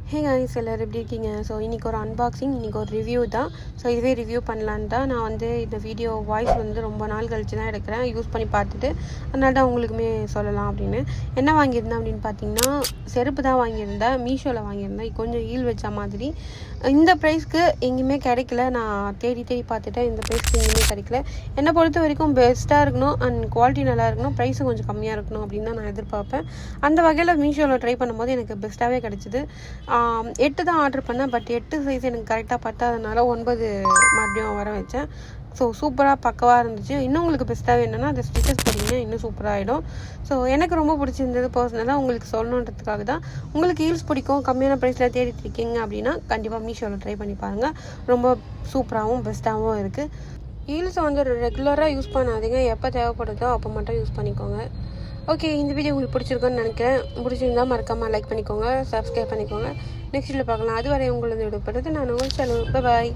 ஹே guys, எல்லோரும் எப்படி இருக்கீங்க? ஸோ இன்றைக்கி ஒரு அன்பாக்சிங், இன்றைக்கி ஒரு ரிவ்யூ தான். ஸோ இதுவே ரிவ்யூ பண்ணலான்னு தான் நான் இந்த வீடியோ வாய்ஸ் ரொம்ப நாள் கழிச்சு தான் எடுக்கிறேன், யூஸ் பண்ணி பார்த்துட்டு. அதனால தான் உங்களுக்குமே சொல்லலாம் அப்படின்னு. என்ன வாங்கியிருந்தேன் அப்படின்னு பார்த்தீங்கன்னா, செருப்பு தான் வாங்கியிருந்தேன். மீஷோவில் வாங்கியிருந்தேன். கொஞ்சம் ஈல் வச்ச மாதிரி. இந்த ப்ரைஸ்க்கு எங்கேயுமே கிடைக்கல. நான் தேடி பார்த்துட்டேன், இந்த ப்ரைஸ்க்கு எங்கேயுமே கிடைக்கல. என்னை பொறுத்த வரைக்கும் பெஸ்ட்டாக இருக்கணும் அண்ட் குவாலிட்டி நல்லா இருக்கணும், ப்ரைஸும் கொஞ்சம் கம்மியாக இருக்கணும் அப்படின்னு தான் நான் எதிர்பார்ப்பேன். அந்த வகையில் மீஷோவில் ட்ரை பண்ணும்போது எனக்கு பெஸ்ட்டாகவே கிடச்சிது. 8 தான் ஆர்டர் பண்ணேன். பட் 8 சைஸ் எனக்கு கரெக்டாக பத்தாதனால 9 மறுபடியும் வர வச்சேன். ஸோ சூப்பராக பக்கவாக இருந்துச்சு. இன்னும் உங்களுக்கு பெஸ்ட்டாகவே என்னென்னா அந்த ஸ்டிச்சஸ் போட்டிங்கன்னா இன்னும் சூப்பராக ஆகிடும். ஸோ எனக்கு ரொம்ப பிடிச்சிருந்தது பர்சனலாக, உங்களுக்கு சொல்லணுன்றதுக்காக தான். உங்களுக்கு ஹீல்ஸ் பிடிக்கும், கம்மியான ப்ரைஸில் தேடிட்டு இருக்கீங்க அப்படின்னா கண்டிப்பாக மீஷோவில் ட்ரை பண்ணி பாருங்கள். ரொம்ப சூப்பராகவும் பெஸ்ட்டாகவும் இருக்குது. ஹீல்ஸை ரெகுலராக யூஸ் பண்ணாதீங்க, எப்போ தேவைப்படுதோ அப்போ மட்டும் யூஸ் பண்ணிக்கோங்க. ஓகே, இந்த வீடியோ உங்களுக்கு பிடிச்சிருக்குன்னு நினைக்கிறேன். பிடிச்சிருந்தா மறக்காமல் லைக் பண்ணிக்கோங்க, சப்ஸ்கிரைப் பண்ணிக்கோங்க. நெக்ஸ்ட் வீடியோவில் பார்க்கலாம். அதுவரை உங்களது விடப்படுறது நான் உங்கள் செலவு. பாய்.